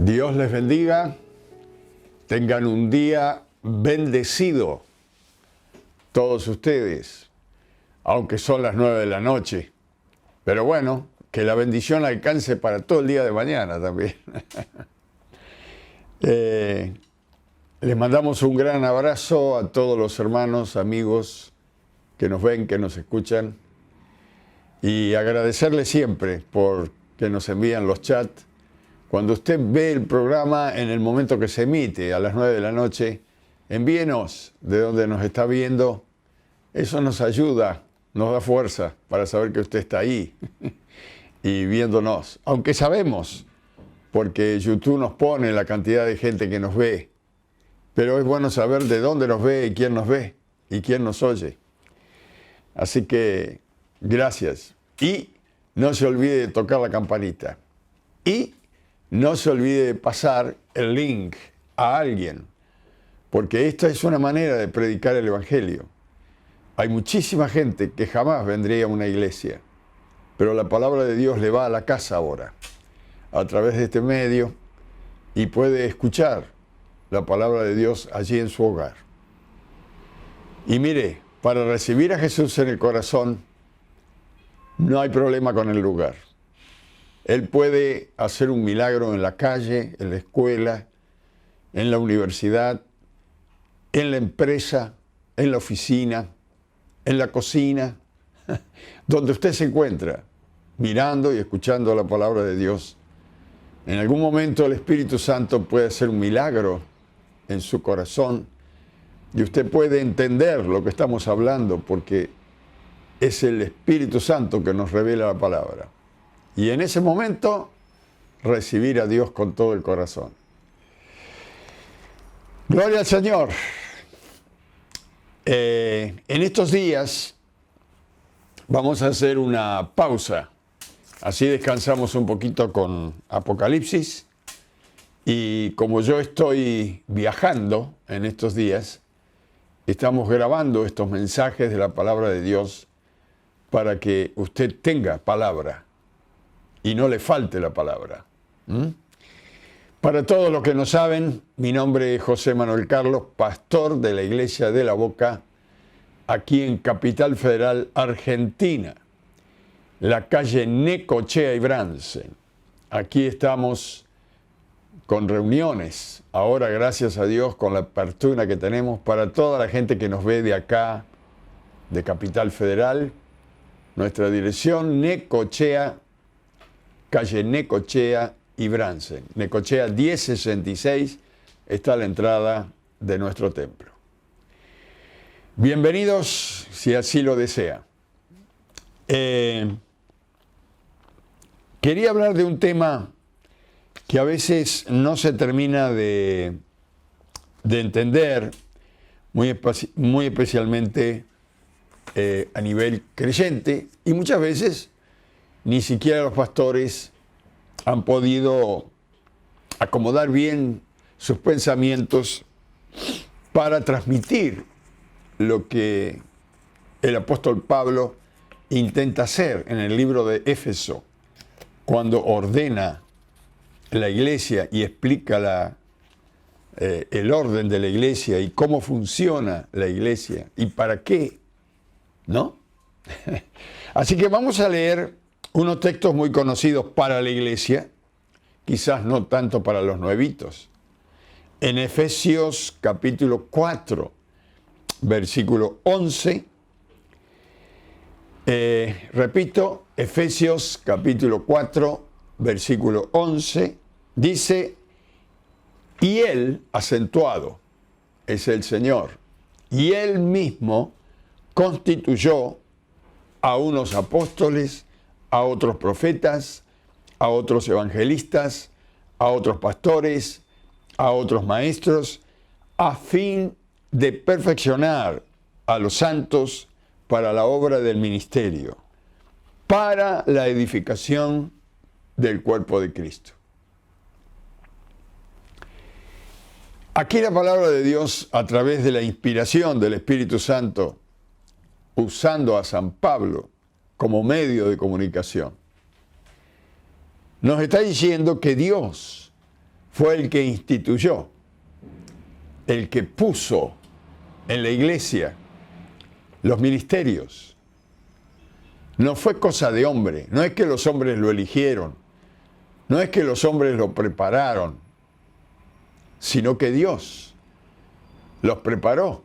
Dios les bendiga, tengan un día bendecido todos ustedes, aunque son las 9 de la noche. Pero bueno, que la bendición alcance para todo el día de mañana también. Les mandamos un gran abrazo a todos los hermanos, amigos que nos ven, que nos escuchan, y agradecerles siempre por que nos envían los chats. Cuando usted ve el programa en el momento que se emite, a las 9 de la noche, envíenos de dónde nos está viendo. Eso nos ayuda, nos da fuerza para saber que usted está ahí y viéndonos. Aunque sabemos, porque YouTube nos pone la cantidad de gente que nos ve, pero es bueno saber de dónde nos ve y quién nos ve y quién nos oye. Así que, gracias. Y no se olvide de tocar la campanita. Y no se olvide de pasar el link a alguien, porque esta es una manera de predicar el Evangelio. Hay muchísima gente que jamás vendría a una iglesia, pero la palabra de Dios le va a la casa ahora, a través de este medio, y puede escuchar la palabra de Dios allí en su hogar. Y mire, para recibir a Jesús en el corazón, no hay problema con el lugar. Él puede hacer un milagro en la calle, en la escuela, en la universidad, en la empresa, en la oficina, en la cocina, donde usted se encuentra, mirando y escuchando la palabra de Dios. En algún momento el Espíritu Santo puede hacer un milagro en su corazón y usted puede entender lo que estamos hablando porque es el Espíritu Santo que nos revela la palabra. Y en ese momento, recibir a Dios con todo el corazón. Gloria al Señor. En estos días vamos a hacer una pausa. Así descansamos un poquito con Apocalipsis. Y como yo estoy viajando en estos días, estamos grabando estos mensajes de la palabra de Dios para que usted tenga palabra y no le falte la palabra. Para todos los que no saben, mi nombre es José Manuel Carlos, pastor de la Iglesia de la Boca, aquí en Capital Federal, Argentina, la calle Necochea y Bransen. Aquí estamos con reuniones, ahora gracias a Dios con la apertura que tenemos para toda la gente que nos ve de acá, de Capital Federal. Nuestra dirección, Necochea, calle Necochea y Bransen. Necochea 1066 está a la entrada de nuestro templo. Bienvenidos, si así lo desea. Quería hablar de un tema que a veces no se termina de entender, muy especialmente a nivel creyente, y muchas veces ni siquiera los pastores han podido acomodar bien sus pensamientos para transmitir lo que el apóstol Pablo intenta hacer en el libro de Éfeso, cuando ordena la iglesia y explica el orden de la iglesia y cómo funciona la iglesia y para qué, ¿no? Así que vamos a leer unos textos muy conocidos para la iglesia, quizás no tanto para los nuevitos. En Efesios capítulo 4, versículo 11, repito, Efesios capítulo 4, versículo 11, dice, y Él, acentuado, es el Señor, y Él mismo constituyó a unos apóstoles, a otros profetas, a otros evangelistas, a otros pastores, a otros maestros, a fin de perfeccionar a los santos para la obra del ministerio, para la edificación del cuerpo de Cristo. Aquí la palabra de Dios, a través de la inspiración del Espíritu Santo, usando a San Pablo como medio de comunicación, nos está diciendo que Dios fue el que instituyó, el que puso en la iglesia los ministerios. No fue cosa de hombre, no es que los hombres lo eligieron, no es que los hombres lo prepararon, sino que Dios los preparó,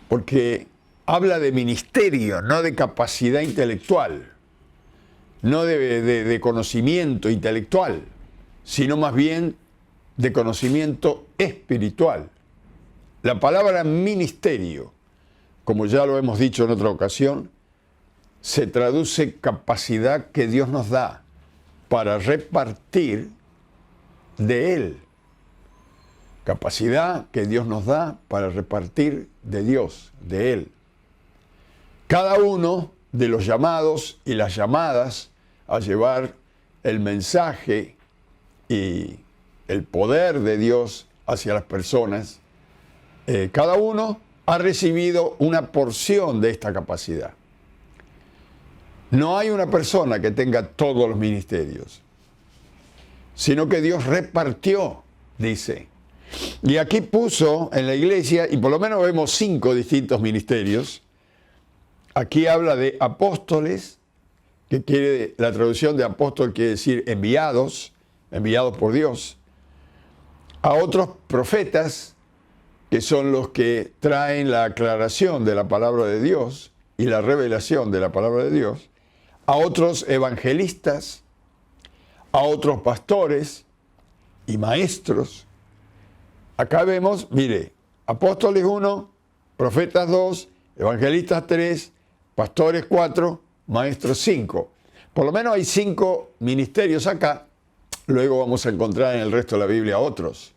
porque habla de ministerio, no de capacidad intelectual, no de conocimiento intelectual, sino más bien de conocimiento espiritual. La palabra ministerio, como ya lo hemos dicho en otra ocasión, se traduce capacidad que Dios nos da para repartir de Él. Capacidad que Dios nos da para repartir de Dios, de Él. Cada uno de los llamados y las llamadas a llevar el mensaje y el poder de Dios hacia las personas, cada uno ha recibido una porción de esta capacidad. No hay una persona que tenga todos los ministerios, sino que Dios repartió, dice. Y aquí puso en la iglesia, y por lo menos vemos 5 distintos ministerios. Aquí habla de apóstoles, que quiere, la traducción de apóstol quiere decir enviados por Dios. A otros profetas, que son los que traen la aclaración de la palabra de Dios y la revelación de la palabra de Dios. A otros evangelistas, a otros pastores y maestros. Acá vemos, mire, apóstoles 1, profetas 2, evangelistas 3, pastores 4, maestros 5. Por lo menos hay 5 ministerios acá. Luego vamos a encontrar en el resto de la Biblia otros.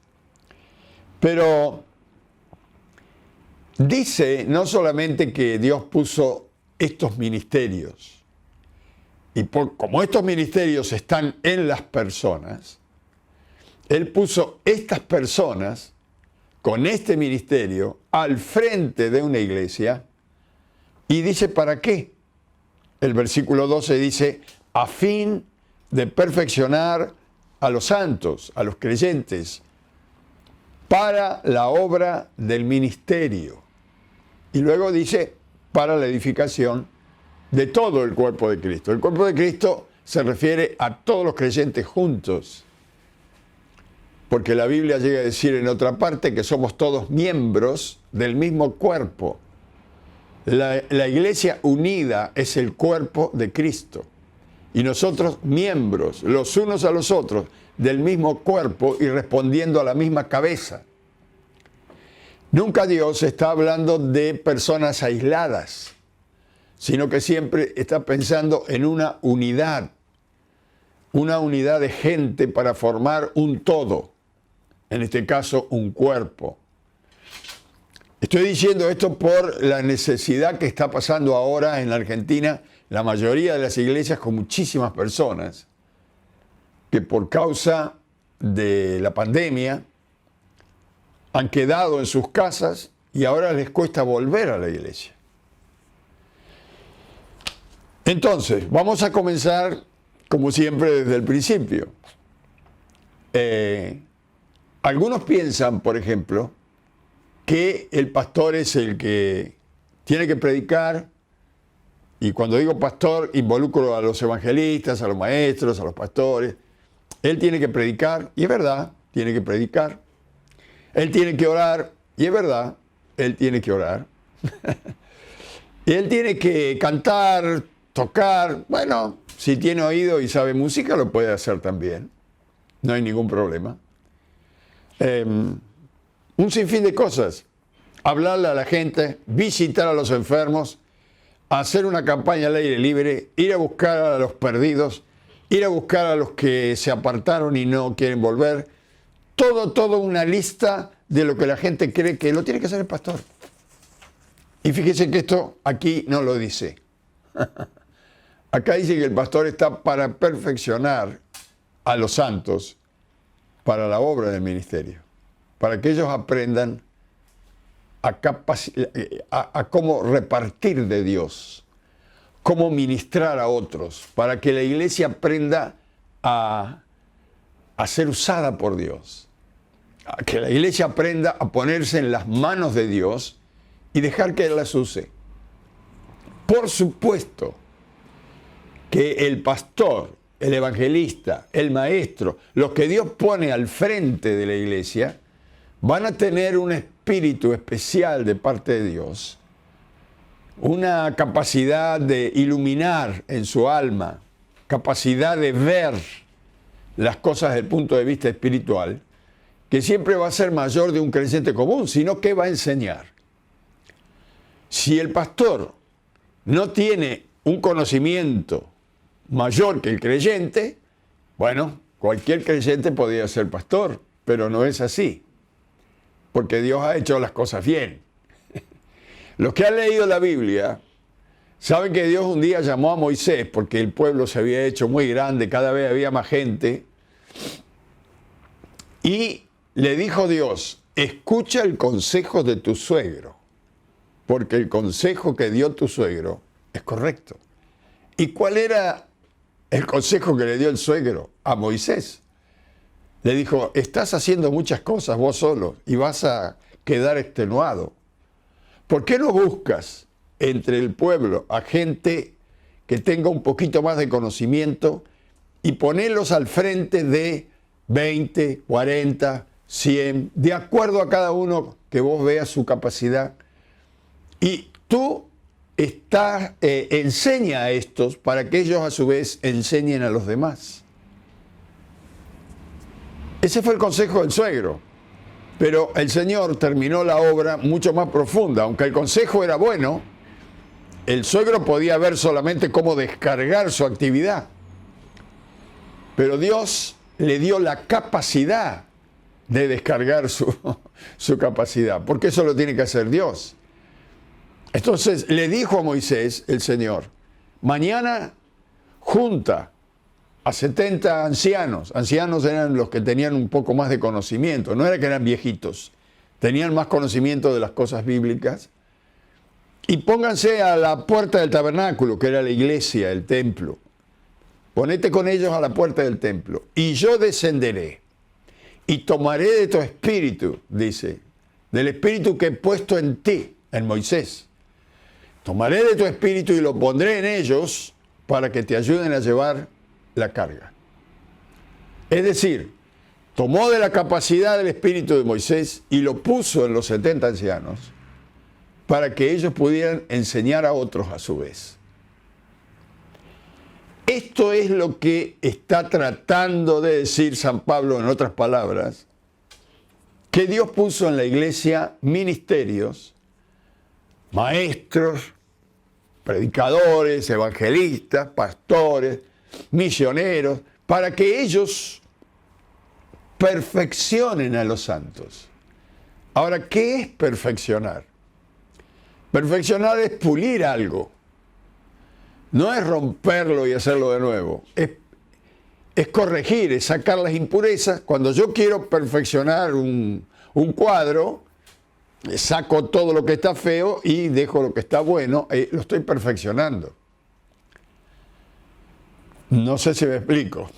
Pero dice no solamente que Dios puso estos ministerios, y como estos ministerios están en las personas, Él puso estas personas con este ministerio al frente de una iglesia y dice, ¿para qué? El versículo 12 dice, a fin de perfeccionar a los santos, a los creyentes, para la obra del ministerio. Y luego dice, para la edificación de todo el cuerpo de Cristo. El cuerpo de Cristo se refiere a todos los creyentes juntos, porque la Biblia llega a decir en otra parte que somos todos miembros del mismo cuerpo. La iglesia unida es el cuerpo de Cristo, y nosotros miembros, los unos a los otros, del mismo cuerpo y respondiendo a la misma cabeza. Nunca Dios está hablando de personas aisladas, sino que siempre está pensando en una unidad de gente para formar un todo, en este caso un cuerpo. Estoy diciendo esto por la necesidad que está pasando ahora en la Argentina, la mayoría de las iglesias con muchísimas personas que por causa de la pandemia han quedado en sus casas y ahora les cuesta volver a la iglesia. Entonces, vamos a comenzar, como siempre, desde el principio. Algunos piensan, por ejemplo, que el pastor es el que tiene que predicar, y cuando digo pastor, involucro a los evangelistas, a los maestros, a los pastores. Él tiene que predicar, y es verdad, tiene que predicar. Él tiene que orar, y es verdad, él tiene que orar. Y él tiene que cantar, tocar. Bueno, si tiene oído y sabe música, lo puede hacer también. No hay ningún problema. Un sinfín de cosas. Hablarle a la gente, visitar a los enfermos, hacer una campaña al aire libre, ir a buscar a los perdidos, ir a buscar a los que se apartaron y no quieren volver. Todo una lista de lo que la gente cree que lo tiene que hacer el pastor. Y fíjense que esto aquí no lo dice. Acá dice que el pastor está para perfeccionar a los santos para la obra del ministerio, para que ellos aprendan a cómo repartir de Dios, cómo ministrar a otros, para que la iglesia aprenda a a ser usada por Dios. A que la iglesia aprenda a ponerse en las manos de Dios y dejar que Él las use. Por supuesto que el pastor, el evangelista, el maestro, los que Dios pone al frente de la iglesia, van a tener un espíritu especial de parte de Dios, una capacidad de iluminar en su alma, capacidad de ver las cosas desde el punto de vista espiritual, que siempre va a ser mayor de un creyente común, sino que va a enseñar. Si el pastor no tiene un conocimiento mayor que el creyente, bueno, cualquier creyente podría ser pastor, pero no es así, porque Dios ha hecho las cosas bien. Los que han leído la Biblia saben que Dios un día llamó a Moisés, porque el pueblo se había hecho muy grande, cada vez había más gente, y le dijo Dios: escucha el consejo de tu suegro, porque el consejo que dio tu suegro es correcto. ¿Y cuál era el consejo que le dio el suegro a Moisés? Le dijo: estás haciendo muchas cosas vos solo y vas a quedar extenuado. ¿Por qué no buscas entre el pueblo a gente que tenga un poquito más de conocimiento y ponerlos al frente de 20, 40, 100, de acuerdo a cada uno que vos veas su capacidad? Y tú enseña a estos para que ellos a su vez enseñen a los demás. Ese fue el consejo del suegro. Pero el Señor terminó la obra mucho más profunda. Aunque el consejo era bueno, el suegro podía ver solamente cómo descargar su actividad. Pero Dios le dio la capacidad de descargar su capacidad, porque eso lo tiene que hacer Dios. Entonces le dijo a Moisés el Señor: mañana junta a 70 ancianos. Ancianos eran los que tenían un poco más de conocimiento, no era que eran viejitos, tenían más conocimiento de las cosas bíblicas, y pónganse a la puerta del tabernáculo, que era la iglesia, el templo. Ponete con ellos a la puerta del templo, y yo descenderé, y tomaré de tu espíritu, dice, del espíritu que he puesto en ti, en Moisés. Tomaré de tu espíritu y lo pondré en ellos para que te ayuden a llevar la carga. Es decir, tomó de la capacidad del espíritu de Moisés y lo puso en los 70 ancianos para que ellos pudieran enseñar a otros a su vez. Esto es lo que está tratando de decir San Pablo, en otras palabras, que Dios puso en la iglesia ministerios, maestros, predicadores, evangelistas, pastores, misioneros, para que ellos perfeccionen a los santos. Ahora, ¿qué es perfeccionar? Perfeccionar es pulir algo. No es romperlo y hacerlo de nuevo. Es corregir, es sacar las impurezas. Cuando yo quiero perfeccionar un cuadro, saco todo lo que está feo y dejo lo que está bueno, lo estoy perfeccionando. No sé si me explico.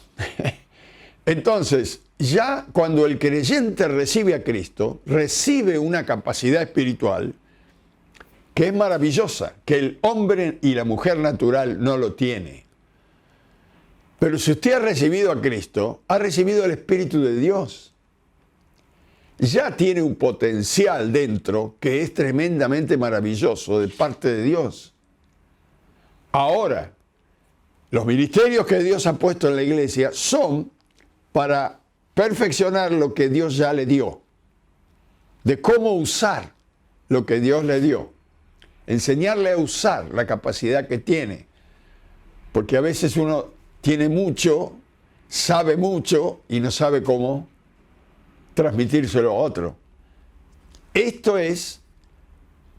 Entonces, ya cuando el creyente recibe a Cristo, recibe una capacidad espiritual que es maravillosa, que el hombre y la mujer natural no lo tiene. Pero si usted ha recibido a Cristo, ha recibido el Espíritu de Dios. Ya tiene un potencial dentro que es tremendamente maravilloso de parte de Dios. Ahora, los ministerios que Dios ha puesto en la iglesia son para perfeccionar lo que Dios ya le dio, de cómo usar lo que Dios le dio, enseñarle a usar la capacidad que tiene, porque a veces uno tiene mucho, sabe mucho y no sabe cómo transmitírselo a otro. Esto es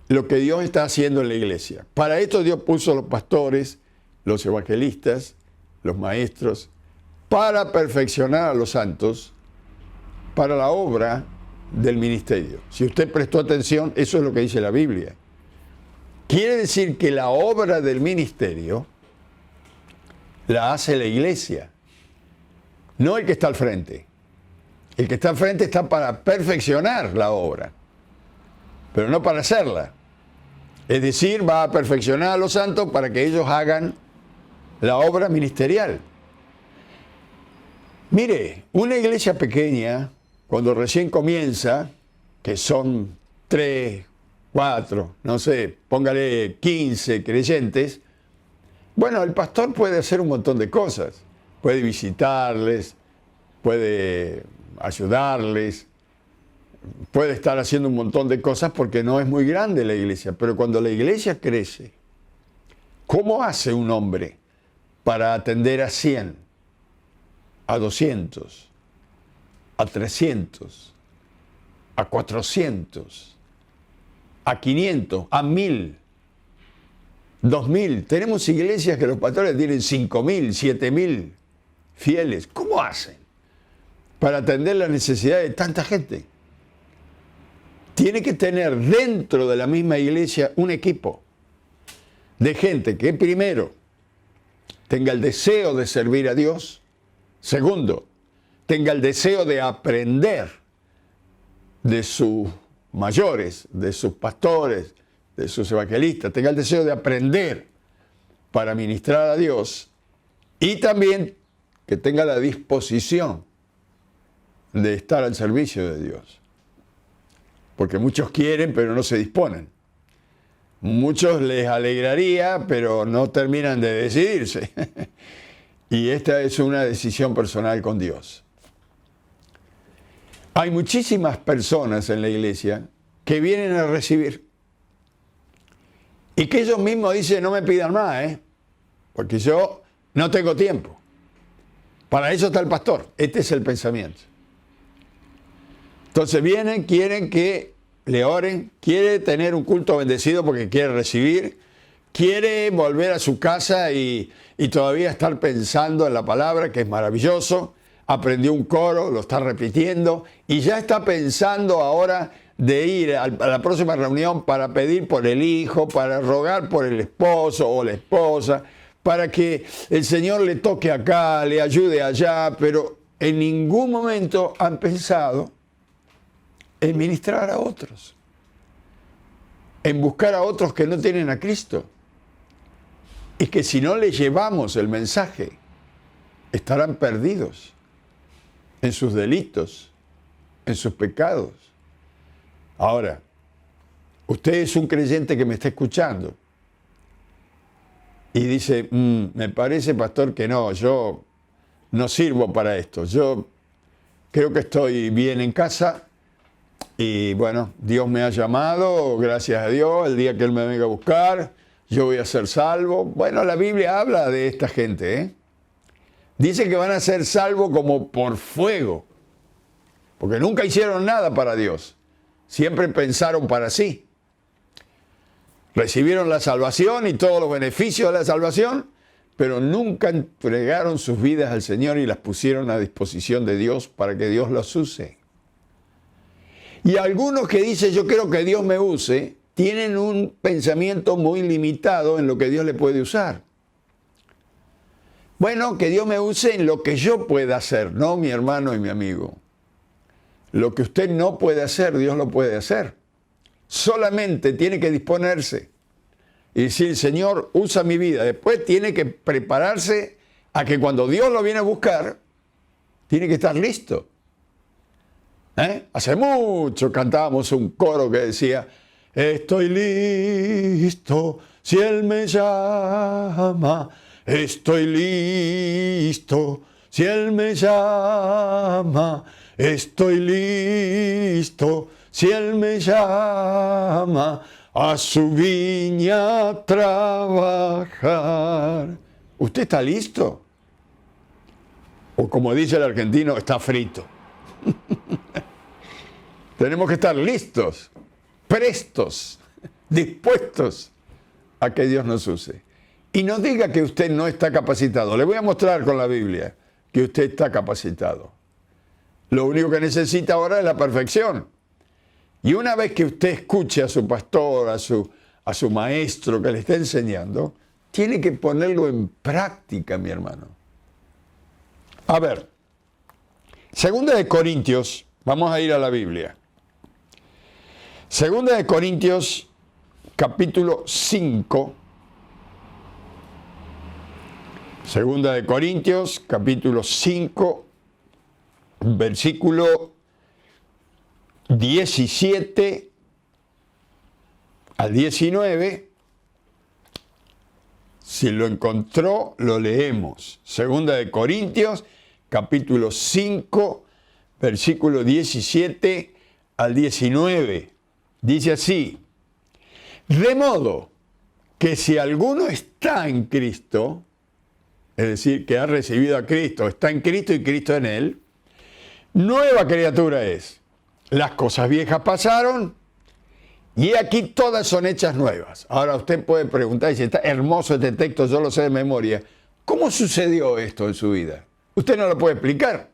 lo que Dios está haciendo en la iglesia. Para esto Dios puso a los pastores, los evangelistas, los maestros, para perfeccionar a los santos, para la obra del ministerio. Si usted prestó atención, eso es lo que dice la Biblia. Quiere decir que la obra del ministerio la hace la iglesia, no el que está al frente. El que está al frente está para perfeccionar la obra, pero no para hacerla. Es decir, va a perfeccionar a los santos para que ellos hagan la obra ministerial. Mire, una iglesia pequeña, cuando recién comienza, que son 3, 4, no sé, póngale 15 creyentes, bueno, el pastor puede hacer un montón de cosas. Puede visitarles, puede ayudarles, puede estar haciendo un montón de cosas porque no es muy grande la iglesia. Pero cuando la iglesia crece, ¿cómo hace un hombre para atender a 100, a 200, a 300, a 400, a 500, a 1000, 2000? Tenemos iglesias que los pastores tienen 5000, 7000 fieles. ¿Cómo hacen para atender la necesidad de tanta gente? Tiene que tener dentro de la misma iglesia un equipo de gente que primero tenga el deseo de servir a Dios, segundo, tenga el deseo de aprender de sus mayores, de sus pastores, de sus evangelistas, tenga el deseo de aprender para ministrar a Dios, y también que tenga la disposición de estar al servicio de Dios. Porque muchos quieren, pero no se disponen. Muchos les alegraría, pero no terminan de decidirse. Y esta es una decisión personal con Dios. Hay muchísimas personas en la iglesia que vienen a recibir y que ellos mismos dicen: no me pidan más, porque yo no tengo tiempo. Para eso está el pastor. Este es el pensamiento. Entonces vienen, quieren que le oren, quiere tener un culto bendecido porque quiere recibir, quiere volver a su casa y todavía estar pensando en la palabra, que es maravilloso. Aprendió un coro, lo está repitiendo y ya está pensando ahora de ir a la próxima reunión para pedir por el hijo, para rogar por el esposo o la esposa, para que el Señor le toque acá, le ayude allá, pero en ningún momento han pensado en ministrar a otros, en buscar a otros que no tienen a Cristo, y que si no les llevamos el mensaje, estarán perdidos en sus delitos, en sus pecados. Ahora, usted es un creyente que me está escuchando y dice: me parece, pastor, que no, yo no sirvo para esto, yo creo que estoy bien en casa y bueno, Dios me ha llamado, gracias a Dios, el día que Él me venga a buscar, yo voy a ser salvo. Bueno, la Biblia habla de esta gente, Dice que van a ser salvos como por fuego, porque nunca hicieron nada para Dios, siempre pensaron para sí. Recibieron la salvación y todos los beneficios de la salvación, pero nunca entregaron sus vidas al Señor y las pusieron a disposición de Dios para que Dios los use. Y algunos que dicen: yo quiero que Dios me use, tienen un pensamiento muy limitado en lo que Dios le puede usar. Bueno, que Dios me use en lo que yo pueda hacer, no, mi hermano y mi amigo. Lo que usted no puede hacer, Dios lo puede hacer. Solamente tiene que disponerse y decir: Señor, usa mi vida. Después tiene que prepararse a que cuando Dios lo viene a buscar, tiene que estar listo. Hace mucho cantábamos un coro que decía: estoy listo si Él me llama. Estoy listo si Él me llama. Estoy listo si Él me llama a su viña a trabajar. ¿Usted está listo? O como dice el argentino, está frito. Tenemos que estar listos, prestos, dispuestos a que Dios nos use. Y no diga que usted no está capacitado. Le voy a mostrar con la Biblia que usted está capacitado. Lo único que necesita ahora es la perfección. Y una vez que usted escuche a su pastor, a su maestro que le está enseñando, tiene que ponerlo en práctica, mi hermano. A ver, Segunda de Corintios, vamos a ir a la Biblia. Segunda de Corintios, capítulo 5. Segunda de Corintios, capítulo 5, versículo 17 al 19. Si lo encontró, lo leemos. Segunda de Corintios, capítulo 5, versículo 17 al 19. Dice así: de modo que si alguno está en Cristo, es decir, que ha recibido a Cristo, está en Cristo y Cristo en él, nueva criatura es. Las cosas viejas pasaron y aquí todas son hechas nuevas. Ahora usted puede preguntar, y si está hermoso este texto, yo lo sé de memoria, ¿cómo sucedió esto en su vida? Usted no lo puede explicar,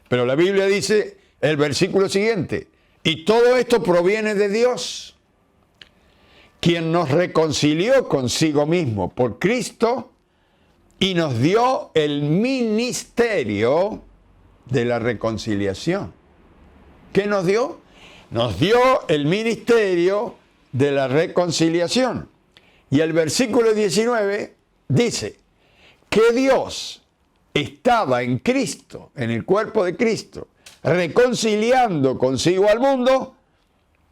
pero la Biblia dice el versículo siguiente: y todo esto proviene de Dios, quien nos reconcilió consigo mismo por Cristo y nos dio el ministerio de la reconciliación. ¿Qué nos dio? Nos dio el ministerio de la reconciliación. Y el versículo 19 dice que Dios estaba en Cristo, en el cuerpo de Cristo, reconciliando consigo al mundo,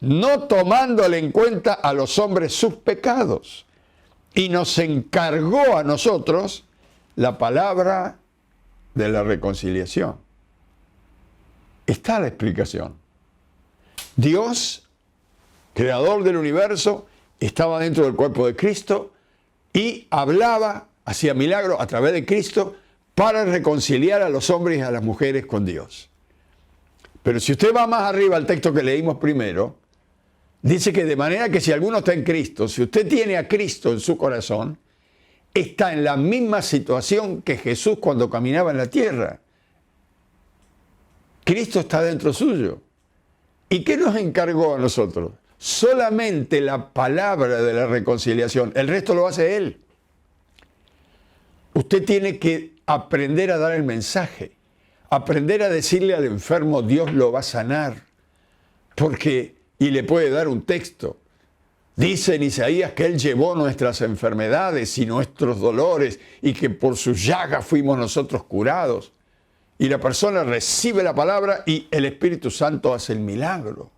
no tomándole en cuenta a los hombres sus pecados, y nos encargó a nosotros la palabra de la reconciliación. Está la explicación. Dios, creador del universo, estaba dentro del cuerpo de Cristo y hablaba, hacía milagros a través de Cristo para reconciliar a los hombres y a las mujeres con Dios. Pero si usted va más arriba al texto que leímos primero, dice que de manera que si alguno está en Cristo, si usted tiene a Cristo en su corazón, está en la misma situación que Jesús cuando caminaba en la tierra. Cristo está dentro suyo. ¿Y qué nos encargó a nosotros? Solamente la palabra de la reconciliación. El resto lo hace Él. Usted tiene que aprender a dar el mensaje. Aprender a decirle al enfermo, Dios lo va a sanar. Y le puede dar un texto. Dice en Isaías que Él llevó nuestras enfermedades y nuestros dolores y que por sus llagas fuimos nosotros curados. Y la persona recibe la palabra y el Espíritu Santo hace el milagro.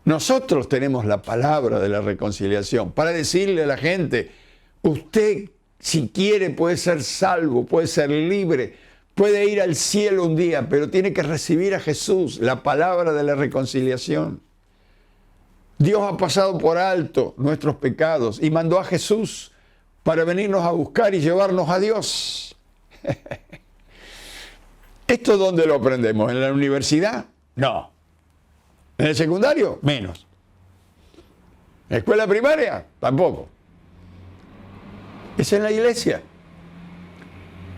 Nosotros tenemos la palabra de la reconciliación para decirle a la gente, usted si quiere puede ser salvo, puede ser libre, puede ir al cielo un día, pero tiene que recibir a Jesús, la palabra de la reconciliación. Dios ha pasado por alto nuestros pecados y mandó a Jesús para venirnos a buscar y llevarnos a Dios. ¿Esto dónde lo aprendemos? ¿En la universidad? No. ¿En el secundario? Menos. ¿En la escuela primaria? Tampoco. Es en la iglesia.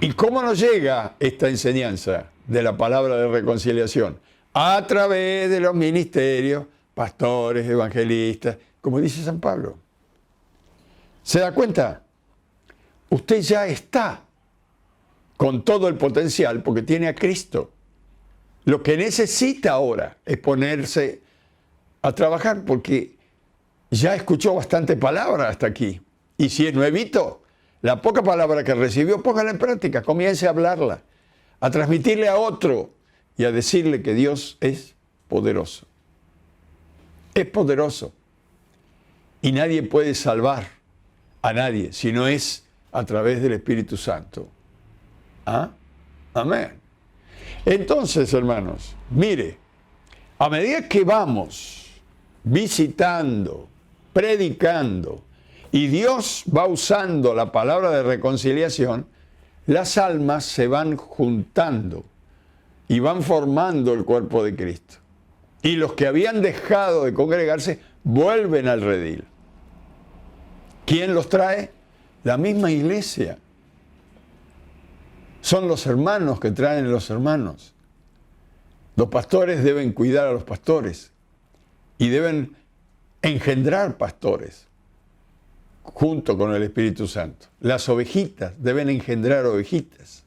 ¿Y cómo nos llega esta enseñanza de la palabra de reconciliación? A través de los ministerios, pastores, evangelistas, como dice San Pablo. ¿Se da cuenta? Usted ya está con todo el potencial porque tiene a Cristo. Lo que necesita ahora es ponerse a trabajar porque ya escuchó bastante palabra hasta aquí. Y si es nuevito, la poca palabra que recibió, póngala en práctica, comience a hablarla, a transmitirle a otro y a decirle que Dios es poderoso. Es poderoso. Y nadie puede salvar a nadie si no es a través del Espíritu Santo. ¿Ah? Amén. Entonces, hermanos, mire, a medida que vamos visitando, predicando, y Dios va usando la palabra de reconciliación, las almas se van juntando y van formando el cuerpo de Cristo. Y los que habían dejado de congregarse vuelven al redil. ¿Quién los trae? La misma iglesia. Son los hermanos que traen los hermanos. Los pastores deben cuidar a los pastores y deben engendrar pastores junto con el Espíritu Santo. Las ovejitas deben engendrar ovejitas.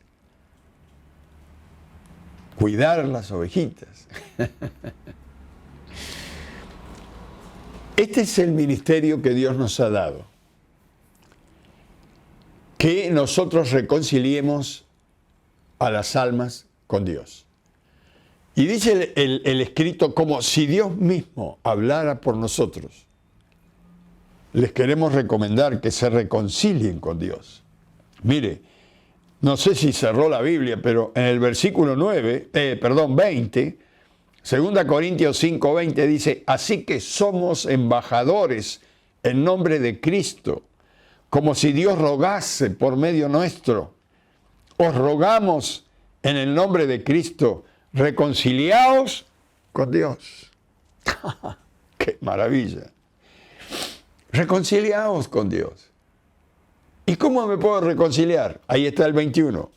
cuidar las ovejitas. Este es el ministerio que Dios nos ha dado. Que nosotros reconciliemos a las almas con Dios. Y dice el escrito como si Dios mismo hablara por nosotros. Les queremos recomendar que se reconcilien con Dios. Mire, no sé si cerró la Biblia, pero en el versículo 20, 2 Corintios 5:20 dice, así que somos embajadores en nombre de Cristo, como si Dios rogase por medio nuestro. Os rogamos en el nombre de Cristo, reconciliaos con Dios. ¡Qué maravilla! Reconciliaos con Dios. ¿Y cómo me puedo reconciliar? Ahí está el 21.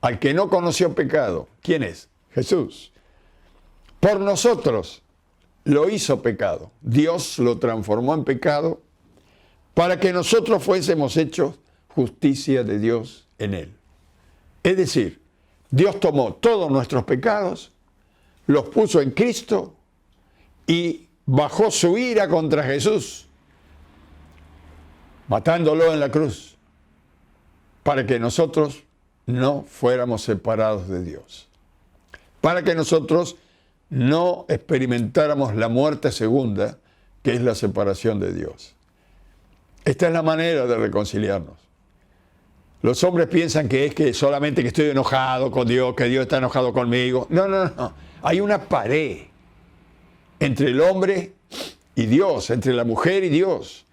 Al que no conoció pecado. ¿Quién es? Jesús. Por nosotros lo hizo pecado. Dios lo transformó en pecado para que nosotros fuésemos hechos justicia de Dios en él. Es decir, Dios tomó todos nuestros pecados, los puso en Cristo y bajó su ira contra Jesús, matándolo en la cruz, para que nosotros no fuéramos separados de Dios, para que nosotros no experimentáramos la muerte segunda, que es la separación de Dios. Esta es la manera de reconciliarnos. Los hombres piensan que es que solamente que estoy enojado con Dios, que Dios está enojado conmigo. No. Hay una pared entre el hombre y Dios, entre la mujer y Dios.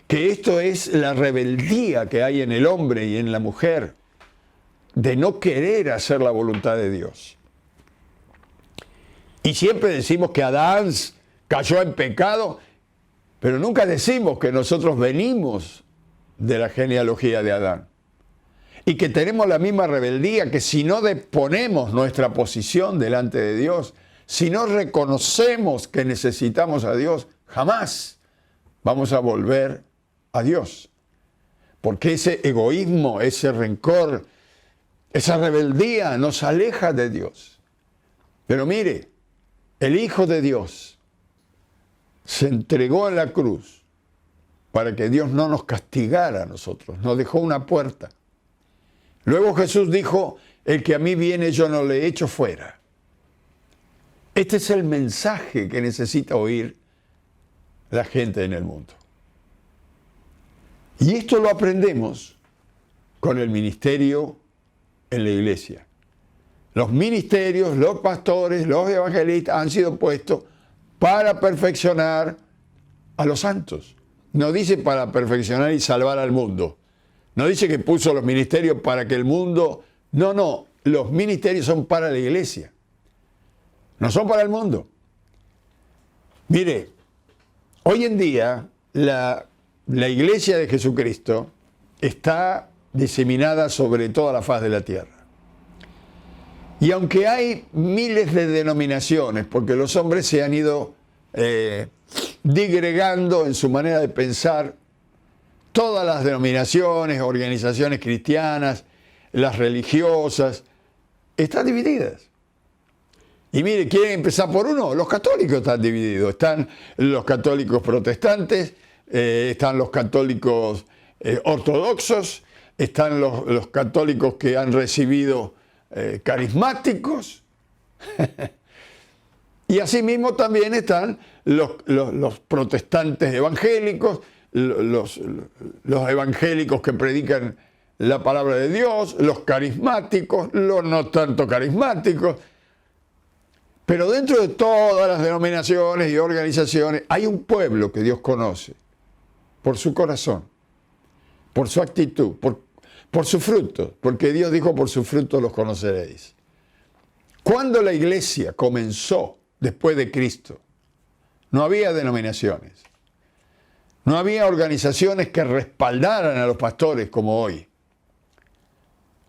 Que esto es la rebeldía que hay en el hombre y en la mujer, de no querer hacer la voluntad de Dios. Y siempre decimos que Adán cayó en pecado, pero nunca decimos que nosotros venimos de la genealogía de Adán. Y que tenemos la misma rebeldía, que si no deponemos nuestra posición delante de Dios, si no reconocemos que necesitamos a Dios, jamás vamos a volver a Dios. Porque ese egoísmo, ese rencor, esa rebeldía nos aleja de Dios. Pero mire, el Hijo de Dios se entregó en la cruz para que Dios no nos castigara a nosotros, nos dejó una puerta. Luego Jesús dijo, el que a mí viene yo no le echo fuera. Este es el mensaje que necesita oír la gente en el mundo. Y esto lo aprendemos con el ministerio en la iglesia. Los ministerios, los pastores, los evangelistas han sido puestos para perfeccionar a los santos. No dice para perfeccionar y salvar al mundo. No dice que puso los ministerios para que el mundo... No, los ministerios son para la iglesia. No son para el mundo. Mire, hoy en día la iglesia de Jesucristo está diseminada sobre toda la faz de la tierra. Y aunque hay miles de denominaciones, porque los hombres se han ido digregando en su manera de pensar, todas las denominaciones, organizaciones cristianas, las religiosas, están divididas. Y mire, ¿quieren empezar por uno? Los católicos están divididos. Están los católicos protestantes, están los católicos ortodoxos, están los católicos que han recibido carismáticos. Y asimismo también están los protestantes evangélicos, los evangélicos que predican la palabra de Dios, los carismáticos, los no tanto carismáticos. Pero dentro de todas las denominaciones y organizaciones hay un pueblo que Dios conoce por su corazón, por su actitud, por su fruto, porque Dios dijo, por su fruto los conoceréis. Cuando la iglesia comenzó después de Cristo, no había denominaciones, no había organizaciones que respaldaran a los pastores como hoy.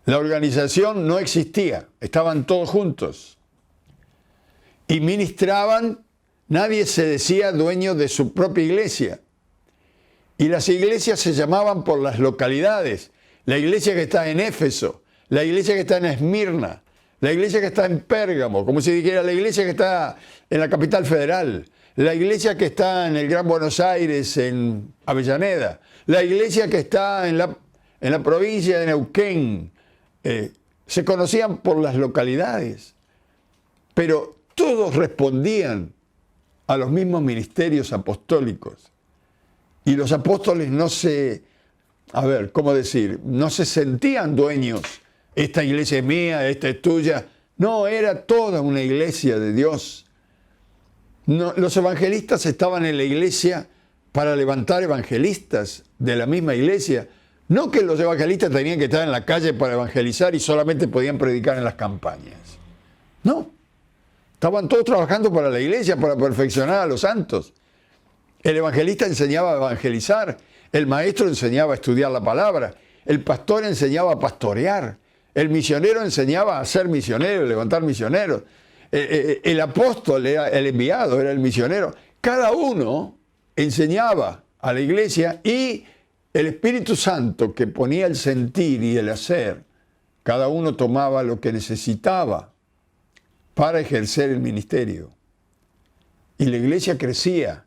La organización no existía, estaban todos juntos y ministraban, nadie se decía dueño de su propia iglesia. Y las iglesias se llamaban por las localidades. La iglesia que está en Éfeso, la iglesia que está en Esmirna, la iglesia que está en Pérgamo, como si dijera la iglesia que está en la capital federal, la iglesia que está en el Gran Buenos Aires, en Avellaneda, la iglesia que está en la provincia de Neuquén. Se conocían por las localidades, pero todos respondían a los mismos ministerios apostólicos. Y los apóstoles no se sentían dueños. Esta iglesia es mía, esta es tuya. No, era toda una iglesia de Dios. No, los evangelistas estaban en la iglesia para levantar evangelistas de la misma iglesia. No que los evangelistas tenían que estar en la calle para evangelizar y solamente podían predicar en las campañas. No. Estaban todos trabajando para la iglesia, para perfeccionar a los santos. El evangelista enseñaba a evangelizar, el maestro enseñaba a estudiar la palabra, el pastor enseñaba a pastorear, el misionero enseñaba a ser misionero, levantar misioneros, el apóstol era el enviado, era el misionero. Cada uno enseñaba a la iglesia y el Espíritu Santo, que ponía el sentir y el hacer, cada uno tomaba lo que necesitaba para ejercer el ministerio. Y la iglesia crecía.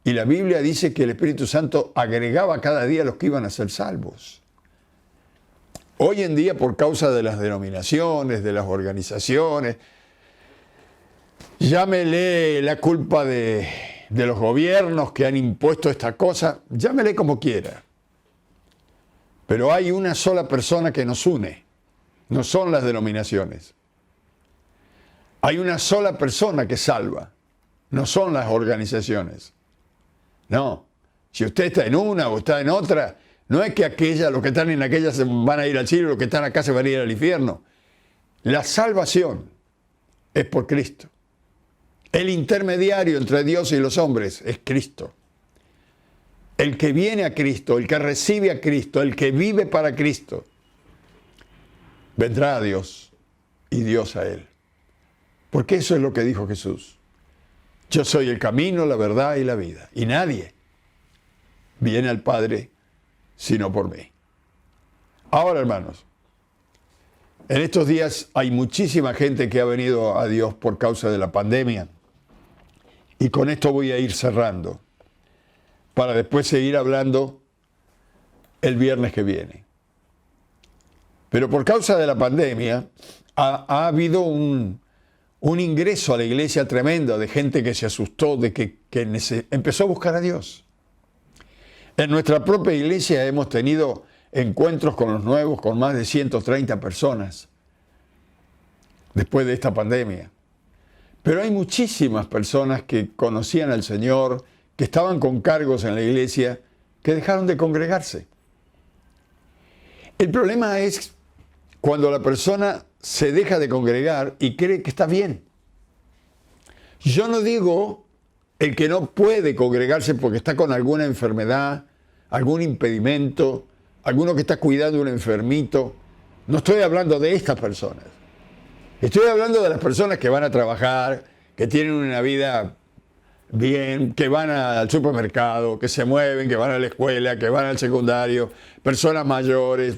Y la Biblia dice que el Espíritu Santo agregaba cada día a los que iban a ser salvos. Hoy en día, por causa de las denominaciones, de las organizaciones, llámele la culpa de los gobiernos que han impuesto esta cosa, llámele como quiera. Pero hay una sola persona que nos une, no son las denominaciones. Hay una sola persona que salva, no son las organizaciones. No, si usted está en una o está en otra, no es que los que están en aquella se van a ir al cielo y los que están acá se van a ir al infierno. La salvación es por Cristo. El intermediario entre Dios y los hombres es Cristo. El que viene a Cristo, el que recibe a Cristo, el que vive para Cristo, vendrá a Dios y Dios a él. Porque eso es lo que dijo Jesús. Yo soy el camino, la verdad y la vida. Y nadie viene al Padre sino por mí. Ahora, hermanos, en estos días hay muchísima gente que ha venido a Dios por causa de la pandemia. Y con esto voy a ir cerrando, para después seguir hablando el viernes que viene. Pero por causa de la pandemia ha habido un ingreso a la iglesia tremendo de gente que se asustó, de que empezó a buscar a Dios. En nuestra propia iglesia hemos tenido encuentros con los nuevos, con más de 130 personas, después de esta pandemia. Pero hay muchísimas personas que conocían al Señor, que estaban con cargos en la iglesia, que dejaron de congregarse. El problema es cuando la persona se deja de congregar y cree que está bien. Yo no digo el que no puede congregarse porque está con alguna enfermedad, algún impedimento, alguno que está cuidando a un enfermito. No estoy hablando de estas personas. Estoy hablando de las personas que van a trabajar, que tienen una vida bien, que van al supermercado, que se mueven, que van a la escuela, que van al secundario, personas mayores.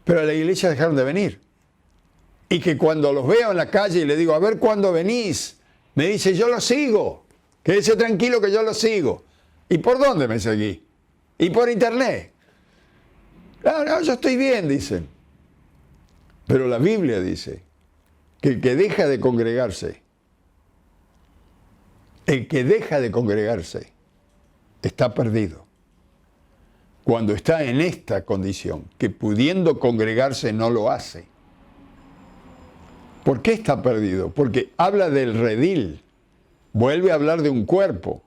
Pero a la iglesia dejaron de venir. Y que cuando los veo en la calle y le digo, a ver cuándo venís, me dice, yo lo sigo. Quédese tranquilo que yo lo sigo. ¿Y por dónde me seguí? Y por internet. No, yo estoy bien, dicen. Pero la Biblia dice que el que deja de congregarse, está perdido. Cuando está en esta condición, que pudiendo congregarse no lo hace. ¿Por qué está perdido? Porque habla del redil, vuelve a hablar de un cuerpo.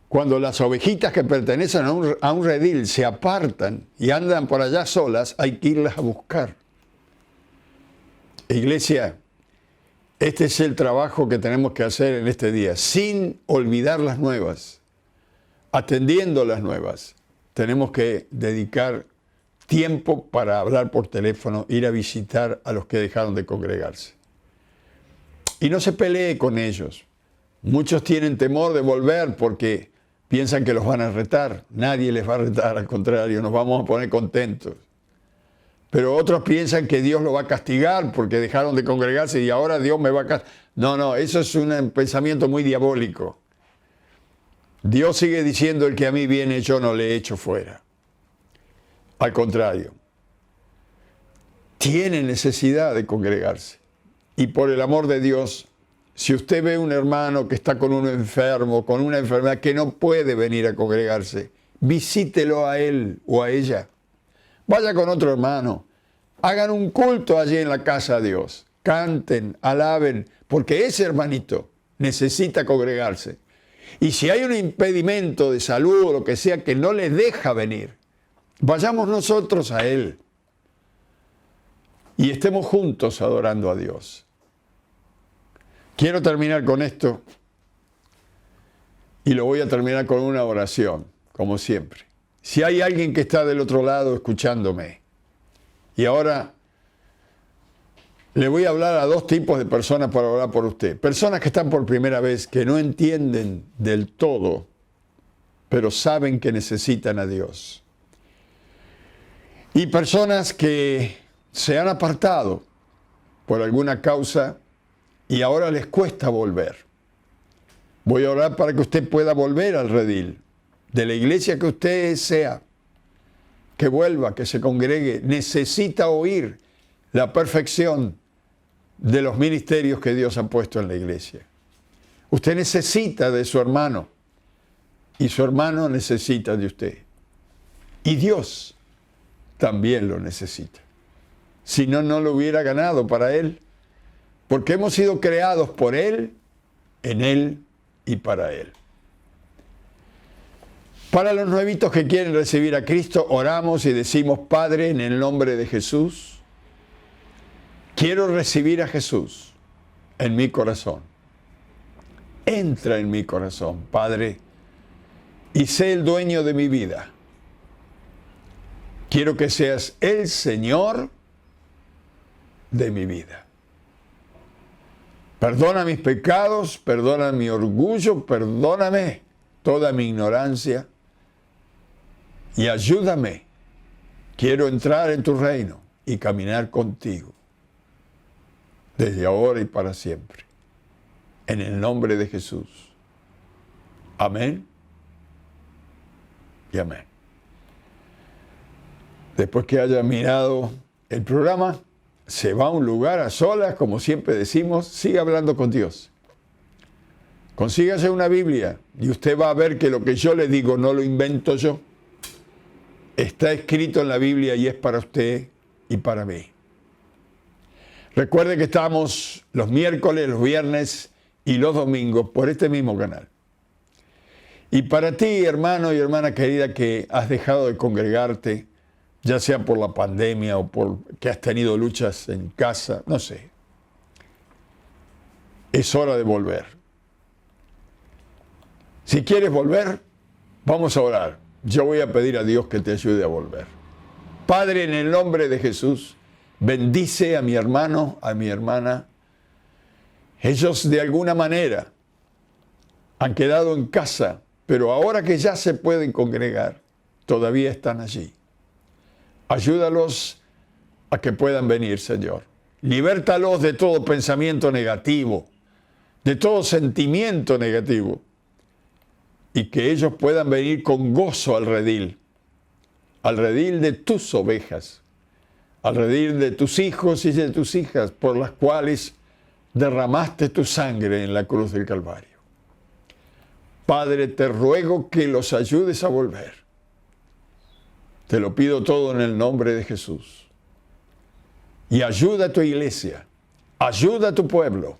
Cuando las ovejitas que pertenecen a un redil se apartan y andan por allá solas, hay que irlas a buscar. Iglesia, este es el trabajo que tenemos que hacer en este día, sin olvidar las nuevas, atendiendo las nuevas. Tenemos que dedicar tiempo para hablar por teléfono, ir a visitar a los que dejaron de congregarse. Y no se pelee con ellos. Muchos tienen temor de volver porque piensan que los van a retar. Nadie les va a retar, al contrario, nos vamos a poner contentos. Pero otros piensan que Dios lo va a castigar porque dejaron de congregarse y ahora Dios me va a castigar. No, eso es un pensamiento muy diabólico. Dios sigue diciendo: el que a mí viene, yo no le echo fuera. Al contrario, tiene necesidad de congregarse. Y por el amor de Dios, si usted ve un hermano que está con un enfermo, con una enfermedad que no puede venir a congregarse, visítelo a él o a ella. Vaya con otro hermano. Hagan un culto allí en la casa de Dios. Canten, alaben, porque ese hermanito necesita congregarse. Y si hay un impedimento de salud o lo que sea que no le deja venir, vayamos nosotros a él y estemos juntos adorando a Dios. Quiero terminar con esto y lo voy a terminar con una oración, como siempre. Si hay alguien que está del otro lado escuchándome, y ahora le voy a hablar a dos tipos de personas para orar por usted. Personas que están por primera vez, que no entienden del todo, pero saben que necesitan a Dios. Y personas que se han apartado por alguna causa y ahora les cuesta volver. Voy a orar para que usted pueda volver al redil de la iglesia que usted sea, que vuelva, que se congregue. Necesita oír la perfección de los ministerios que Dios ha puesto en la iglesia. Usted necesita de su hermano y su hermano necesita de usted. Y Dios también lo necesita. Si no, no lo hubiera ganado para Él, porque hemos sido creados por Él, en Él y para Él. Para los nuevitos que quieren recibir a Cristo, oramos y decimos: Padre, en el nombre de Jesús, quiero recibir a Jesús en mi corazón. Entra en mi corazón, Padre, y sé el dueño de mi vida. Quiero que seas el Señor de mi vida. Perdona mis pecados, perdona mi orgullo, perdóname toda mi ignorancia y ayúdame. Quiero entrar en tu reino y caminar contigo desde ahora y para siempre. En el nombre de Jesús. Amén y amén. Después que haya mirado el programa, se va a un lugar a solas, como siempre decimos, siga hablando con Dios. Consígase una Biblia y usted va a ver que lo que yo le digo no lo invento yo. Está escrito en la Biblia y es para usted y para mí. Recuerde que estamos los miércoles, los viernes y los domingos por este mismo canal. Y para ti, hermano y hermana querida, que has dejado de congregarte, ya sea por la pandemia o por que has tenido luchas en casa, no sé. Es hora de volver. Si quieres volver, vamos a orar. Yo voy a pedir a Dios que te ayude a volver. Padre, en el nombre de Jesús, bendice a mi hermano, a mi hermana. Ellos de alguna manera han quedado en casa, pero ahora que ya se pueden congregar, todavía están allí. Ayúdalos a que puedan venir, Señor. Libértalos de todo pensamiento negativo, de todo sentimiento negativo, y que ellos puedan venir con gozo al redil de tus ovejas, al redil de tus hijos y de tus hijas, por las cuales derramaste tu sangre en la cruz del Calvario. Padre, te ruego que los ayudes a volver. Te lo pido todo en el nombre de Jesús. Y ayuda a tu iglesia, ayuda a tu pueblo,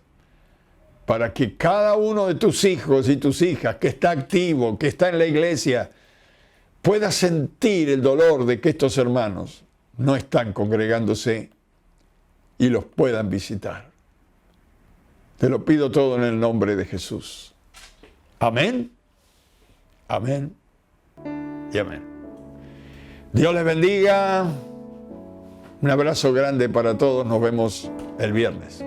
para que cada uno de tus hijos y tus hijas que está activo, que está en la iglesia, pueda sentir el dolor de que estos hermanos no están congregándose y los puedan visitar. Te lo pido todo en el nombre de Jesús. Amén, amén y amén. Dios les bendiga. Un abrazo grande para todos. Nos vemos el viernes.